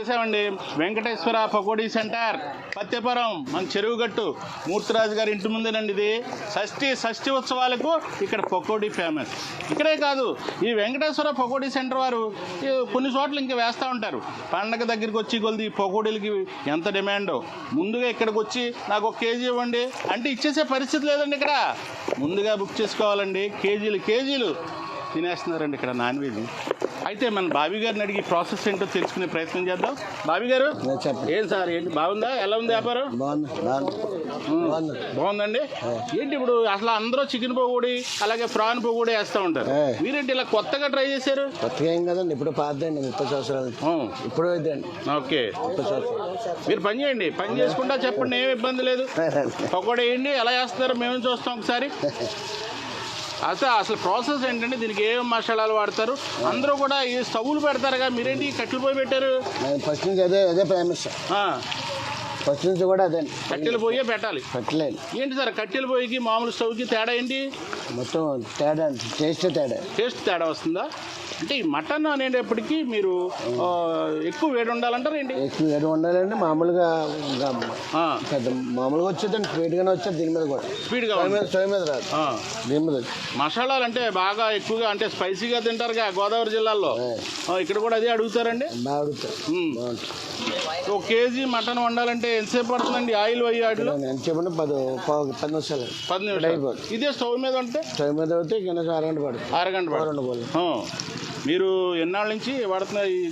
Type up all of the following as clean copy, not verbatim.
వచ్చేసామండి వెంకటేశ్వర పకోడీ సెంటర్ పత్యపురం మన చెరువుగట్టు మూర్తిరాజు గారి ఇంటి ముందేనండి. ఇది షష్ఠి ఉత్సవాలకు ఇక్కడ పకోడీ ఫేమస్. ఇక్కడే కాదు, ఈ వెంకటేశ్వర పకోడీ సెంటర్ వారు కొన్ని చోట్ల ఇంకా వేస్తూ ఉంటారు. పండగ దగ్గరికి వచ్చి కొద్ది పకోడీలకి ఎంత డిమాండో ముందుగా ఇక్కడికి వచ్చి నాకు 1 కేజీ ఇవ్వండి అంటే ఇచ్చేసే పరిస్థితి లేదండి. ఇక్కడ ముందుగా బుక్ చేసుకోవాలండి. కేజీలు తినేస్తున్నారండి ఇక్కడ నాన్ వెజ్. అయితే మన బాబీ గారిని అడిగి ప్రాసెస్ ఏంటో తెలుసుకునే ప్రయత్నం చేద్దాం. బాబీ గారు ఏం సార్, ఏంటి బాగుందా? ఎలా ఉంది వ్యాపారం? బాగుందండి. ఏంటి ఇప్పుడు అసలు అందరూ చికెన్ పకోడీ అలాగే ప్రాన్ పకోడీ వేస్తూ ఉంటారు, మీరేంటి ఇలా కొత్తగా ట్రై చేశారు? కొత్తగా ఏం కదండి, ఇప్పుడు పాతదండి, 30 సంవత్సరాలు ఇప్పుడు ఇదండి. ఓకే, మీరు పని చేయండి, పని చేసుకుంటా చెప్పండి, ఏమి ఇబ్బంది లేదు. పకోడీ వేయండి, ఎలా వేస్తున్నారో మేము చూస్తాం ఒకసారి. అసలు ప్రాసెస్ ఏంటంటే దీనికి ఏం మసాలాలు వాడతారు? అందరూ కూడా ఈ స్టవ్లు పెడతారుగా, మీరేంటి కట్టెలు పోయి పెట్టారు? ఫస్ట్ నుంచి అదే ఫేమస్. ఫస్ట్ నుంచి కూడా అదే కట్టెలు పోయే పెట్టాలి. పెట్టలేదు ఏంటి సార్ కట్టెలు పొయ్యికి మామూలు స్టవ్కి తేడా ఏంటి? మొత్తం తేడా, టేస్ట్ తేడా వస్తుందా? అంటే ఈ మటన్ అనేటప్పటికీ మీరు ఎక్కువ వేడి ఉండాలంటారు ఏంటి? ఎక్కువ వేడి ఉండాలంటే మామూలుగా వచ్చేదండి, స్పీడ్గానే వచ్చేది. దీని మీద కూడా స్పీడ్గా స్టవ్ మీద రాదు. దీని మీద మసాలాలు అంటే బాగా ఎక్కువగా అంటే స్పైసీగా తింటారుగా గోదావరి జిల్లాలో, ఇక్కడ కూడా అదే అడుగుతారండి? బాగా అడుగుతారు. 1 కేజీ మటన్ వండాలంటే ఎంతసేపు పడుతుందండి? ఆయిల్ వాటిలో ఎంతసేపు 10 నిమిషాలు. 10 నిమిషాలు. ఇదే స్టవ్ మీద ఉంటే కింద అరగంట పడుతుంది. మీరు ఎన్నాళ్ళ నుంచి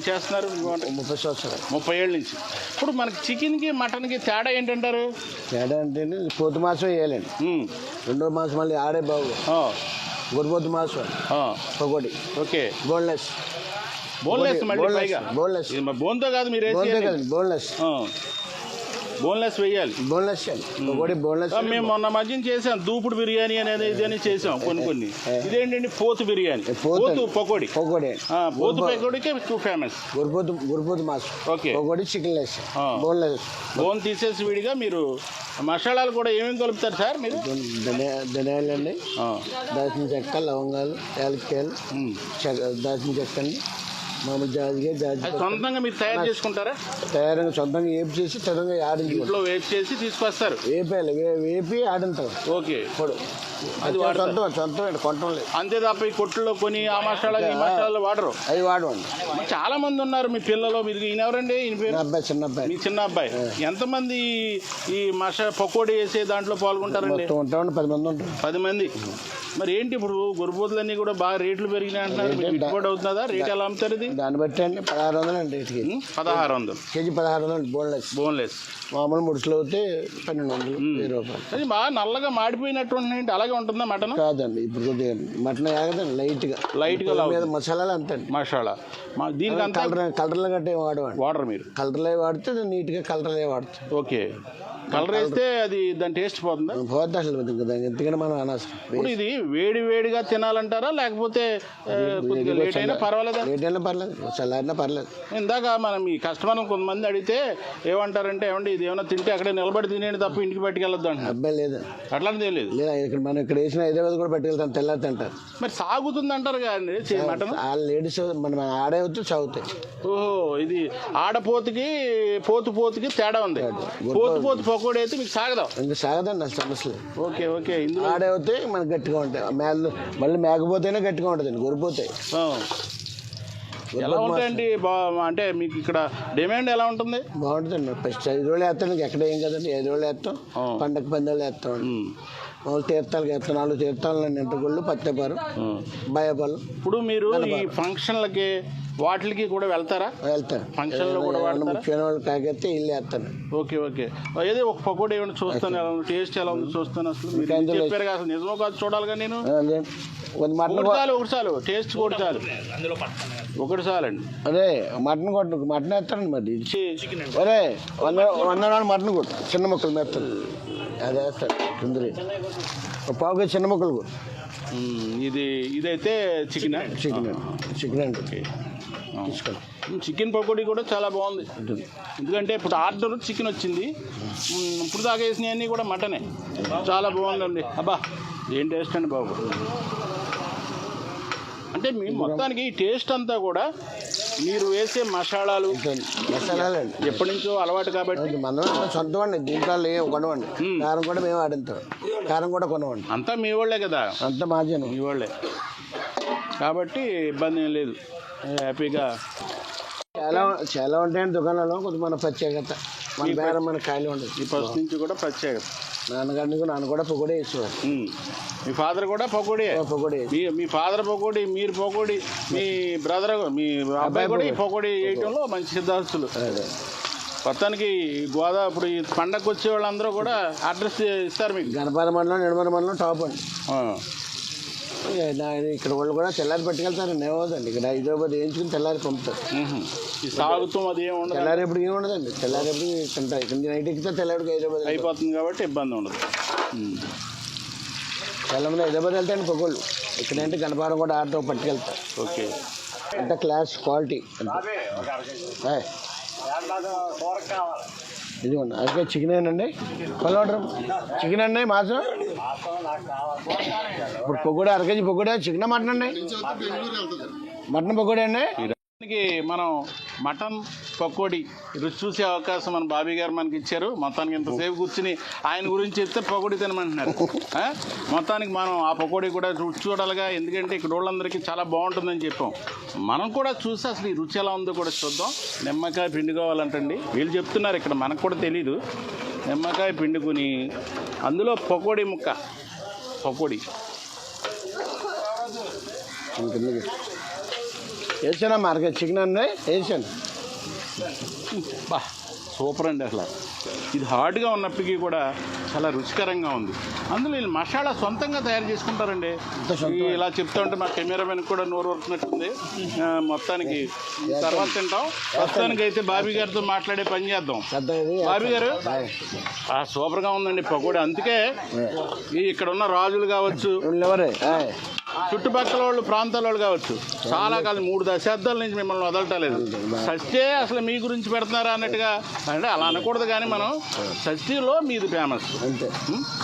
చేస్తున్నారు? 30 సంవత్సరాలు. 30 ఏళ్ళ నుంచి. ఇప్పుడు మనకి చికెన్కి మటన్కి తేడా ఏంటంటారు? తేడా అంటే పోతు మాసం వేయాలండి, 2వ మాసం మళ్ళీ ఆడే బాగు గొర్రెపోతు మాసం పకోడీ. ఓకే, బోన్లెస్ బోన్తో కాదు మీరు బోన్లెస్ వేయాలి. పకోడీ బోన్లెస్. మేము మొన్న మధ్యన చేసాం దూపుడు బిర్యానీ అనేది ఇదని చేసాం కొన్ని. ఇదేంటండి పోతు బిర్యానీ, పోతు పకోడీ. పోతు పకోడీకి ఎక్కువ ఫేమస్. గురుపోతు మాస్. Okay, pakodi chicken less, bone తీసేసి విడిగా మీరు మసాలాలు కూడా ఏమేమి కలుపుతారు సార్ మీరు? ధనియాలు అండి, దాల్చిన చెక్క, లవంగాలు, యాలక్కాయలు, దాల్చిన చెక్క అండి, మామూలు జాజికాయ. సొంతంగా మీరు తయారు చేసుకుంటారా? సొంతంగా వేపి చేసి సొంతంగా ఆడించి ఇంట్లో వేపి చేసి తీసుకొస్తారు. వేపి ఆడింటారు. ఓకే, ఇప్పుడు అది సొంతం కొట్టం లేదు అంతే తప్ప ఈ కొట్టులో కొని ఆ మసాలాలు వాడరు. అవి వాడవండి. చాలా మంది ఉన్నారు మీ పిల్లలు. మీరు ఈయన ఎవరండి? చిన్న అబ్బాయి. మీ చిన్న అబ్బాయి. ఎంతమంది ఈ పకోడీ వేసే దాంట్లో పాల్గొంటారండి? 10 మంది ఉంటారు. 10 మంది. మరి ఏంటి ఇప్పుడు గొర్రెపోతులన్నీ కూడా బాగా రేట్లు పెరిగినాయి అంటున్నారు, గిట్టుబాటు అవుతుందా? రేట్ ఎలా అమ్ముతారు ఇది? దాన్ని బట్టి అండి 1600 అండి. 1600 కేజీ 1600. బోన్లెస్ మామూలు ముడుచులు అవుతే 1200 రూపాయలు. అది బాగా నల్లగా మాడిపోయినట్టు ఉంటుంది, అలాగే ఉంటుందా మటన్? కాదండి, ఇప్పుడు కొద్దిగా మటన్ ఆగదండి, లైట్గా మీద మసాలాలు అంతే. మసాలా దీనికి కలర్లు గట్టే వాడరు మీరు? కలర్లే వాడితే నీట్గా కలర్లే వాడతాం. ఓకే, కలర్ వేస్తే అది దాని టేస్ట్ పోతుందా? పోద్ది అసలు, ఎందుకంటే మనం అనవసరం. ఇప్పుడు ఇది వేడిగా తినాలంటారా లేకపోతే లేట్ అయినా పర్వాలేదా? లేట్ అయినా పర్లేదు, చల్లారినా పర్లేదు. ఇందాక మనం ఈ కస్టమర్ కొంతమంది అడిగితే ఏమంటారంటే, ఏమండి ఇది ఏమైనా తింటే అక్కడే నిలబడి తినేది తప్ప ఇంటికి పట్టుకెళ్ళొద్దు అంటారు. అబ్బాయి లేదు, అట్లాంటిది లేదు. ఇక్కడ మనం ఇక్కడ వేసిన హైదరాబాద్ కూడా పట్టుకెళ్తాం, తెల్లారి తింటారు. మరి సాగుతుంది అంటారు కదండి మటన్? లేడీస్ మనం ఆడే వచ్చి సాగుతాయి. ఓహో, ఇది ఆడపోతుకి పోతుకి తేడా ఉంది. పోతు పకోడీ అయితే మీకు సాగదాం? ఇంకా సాగదండి అసలు సమస్య లేదు. ఓకే, ఇందులో ఆడే అవుతాయి మనకు గట్టిగా ఉంటాయి. మళ్ళీ మేకపోతేనే గట్టిగా ఉంటుంది, గొరిపోతాయి. ఎలా ఉంటాయండి? అంటే మీకు ఇక్కడ డిమాండ్ ఎలా ఉంటుంది? బాగుంటుందండి. ఫస్ట్ 5 రోజులు వేస్తాం, ఎక్కడ ఏం కదండి, 5 రోజులు వేస్తాం, పండగ 10 రోజులు వేస్తాం. మామూలు తీర్థాలకు వేస్తాం, 4 తీర్థాలు, నింటగుళ్ళు, పత్తేపారు, భయపాలు. ఇప్పుడు మీరు ఈ ఫంక్షన్లకి వాటికి కూడా వెళ్తారా? వెళ్తాను. ఫంక్షన్లో కూడా ముఖ్యమైన వాళ్ళు కాకెత్తే ఇల్లు వేస్తాను. ఓకే, ఏదో ఒక పకోడీ ఏమైనా చూస్తాను, ఎలా టేస్ట్ ఎలా ఉంది చూస్తాను. అసలు చెప్పారు కదా, అసలు నిజమో కాదు చూడాలిగా నేను. ఒకటి చాలు టేస్ట్ కూడా చాలు, ఒకటి చాలండి. అదే మటన్ వేస్తానండి. మరి అరే 100 మటన్ కొట్టు, చిన్న ముక్కలు వేస్తాను, అది వేస్తాను. తుందరి పావుగా చిన్న ముక్కలు. ఇదైతే చికెన్ అండి. తీసుకోండి. చికెన్ పకోడీ కూడా చాలా బాగుంది, ఎందుకంటే ఇప్పుడు ఆర్డర్ చికెన్ వచ్చింది, ఇప్పుడు దాకా వేసినవన్నీ కూడా మటనే. చాలా బాగుందండి. అబ్బా ఏం టేస్ట్ అండి బాబు. అంటే మీ మొత్తానికి ఈ టేస్ట్ అంతా కూడా మీరు వేసే మసాలాలు మసాలాలండి ఎప్పటి నుంచో అలవాటు కాబట్టి మనం సొంతం అండి, దీంట్లో కొనవండి. కారం కూడా మేము ఆడింతాం, కారం కూడా కొనవండి. అంతా మీ వాళ్ళే కదా, అంతా మాజీను మీ వాళ్ళే కాబట్టి ఇబ్బంది ఏం లేదు, హ్యాపీగా. చాలా చాలా ఉంటాయండి దుకాణాల్లో, కొంచెం మన ప్రత్యేకత, మన బేరం మన కాయలు ఉండదు. ఈ ఫస్ట్ నుంచి కూడా ప్రత్యేకత. నాన్న కూడా పొగడే వేసేవారు. మీ ఫాదర్ కూడా పకోడీ, పొగడే మీ ఫాదర్ పకోడీ, మీరు పకోడీ, మీ బ్రదర్ మీ అబ్బాయి కూడా ఈ పకోడీ వేయటంలో మంచి సిద్ధాస్తులు. మొత్తానికి గోదావరి ఇప్పుడు ఈ పండగకు వచ్చే వాళ్ళందరూ కూడా అడ్రస్ ఇస్తారు మీకు. గణపాల మండలం, నిడమల మండలం టాప్ అండి. ఇక్కడ వాళ్ళు కూడా తెల్లారి పట్టుకెళ్తారండి, ఏమవుతుంది ఇక్కడ హైదరాబాద్ వేయించుకుని తెల్లారి పంపుతారు. ఈ సాగుతాం అది ఏమి ఉండదు, తెల్లారి ఎప్పుడు ఏమి ఉండదండి. తెల్లారి ఎప్పుడు తింటారు, ఇక్కడ నైట్ ఎక్కితే తెల్లారికి హైదరాబాద్ అయిపోతుంది కాబట్టి ఇబ్బంది ఉండదు. చాలా మంది హైదరాబాద్ వెళ్తాయండి పొగోళ్ళు, ఇక్కడంటే గణపారం కూడా ఆటో పట్టుకెళ్తారు. ఓకే, అంత క్లాస్ క్వాలిటీ. ఇదిగోండి అదే చికెన్ అండి, కొలవడం చికెన్ అండి, మాసం ఇప్పుడు పొగోడా, అరకేజీ పొగోడా, చికెన్ మటన్ అండి, మటన్ పొగోడా అండి. మనం మటన్ పకోడీ రుచి చూసే అవకాశం మన బాబీ గారు మనకి ఇచ్చారు. మొత్తానికి ఇంతసేపు కూర్చుని ఆయన గురించి చెప్తే పకోడీ తినమంటున్నారు. మొత్తానికి మనం ఆ పకోడీ కూడా రుచి చూడాలిగా, ఎందుకంటే ఇక్కడ వాళ్ళందరికీ చాలా బాగుంటుందని చెప్పాం. మనం కూడా చూసి అసలు ఈ రుచి ఎలా ఉందో కూడా చూద్దాం. నిమ్మకాయ పిండుకోవాలంటండి, వీళ్ళు చెప్తున్నారు, ఇక్కడ మనకు కూడా తెలీదు. నిమ్మకాయ పిండుకుని అందులో పకోడీ ముక్క, పకోడీ వేసానా మార్కెట్ చికెన్ అండి, వేసాను. బా సూపర్ అండి. అసలు ఇది హార్డ్గా ఉన్నప్పటికీ కూడా చాలా రుచికరంగా ఉంది. అందులో వీళ్ళు మసాలా సొంతంగా తయారు చేసుకుంటారండి. ఇలా చెప్తా ఉంటే మా కెమెరామెన్ కూడా నోరు వస్తున్నట్టుంది. మొత్తానికి తర్వాత తింటాం. ప్రస్తుతానికి అయితే బాబీ గారితో మాట్లాడే పని చేద్దాం. బాబీ గారు, సూపర్గా ఉందండి పకోడీ. అందుకే ఇక్కడ ఉన్న రాజులు కావచ్చు, చుట్టుపక్కల వాళ్ళు, ప్రాంతాల వాళ్ళు కావచ్చు, చాలా కాలం 3 దశాబ్దాల నుంచి మిమ్మల్ని వదలటలేదు. షష్ఠీ అసలు మీ గురించి పెడుతున్నారా అన్నట్టుగా, అంటే అలా అనకూడదు కానీ మనం షష్ఠీలో మీది ఫేమస్.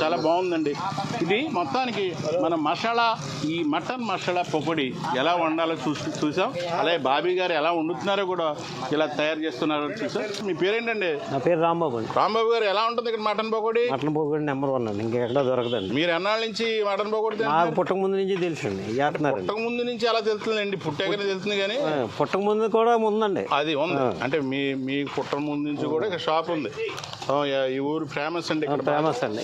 చాలా బాగుందండి. ఇది మొత్తానికి మన మసాలా, ఈ మటన్ మసాలా పకోడీ ఎలా వండాలో చూసాం. అలాగే బాబీ గారు ఎలా వండుతున్నారో కూడా, ఇలా తయారు చేస్తున్నారో చూసాం. మీ పేరేంటండి? నా పేరు రాంబాబు అండి. రాంబాబు గారు, ఎలా ఉంటుంది ఇక్కడ mutton pakodi? Mutton pakodi number 1 అండి, ఇంకెక్కడ దొరకదండి. మీరు ఎన్నాళ్ళ నుంచి మటన్ పకోడీ? నాకు పుట్టక ముందు నుంచి తెలుసండి. పుట్టక ముందు నుంచి ఎలా తెలుస్తుందండి? పుట్టాకనే తెలుస్తుంది కానీ పుట్టక ముందు కూడా ఉందండి. అది ఉంది అంటే మీ పుట్టక ముందు నుంచి కూడా ఇక్కడ షాప్ ఉంది. ఈ ఊరు ఫేమస్ అండి, ఇక్కడ ఫేమస్ అండి.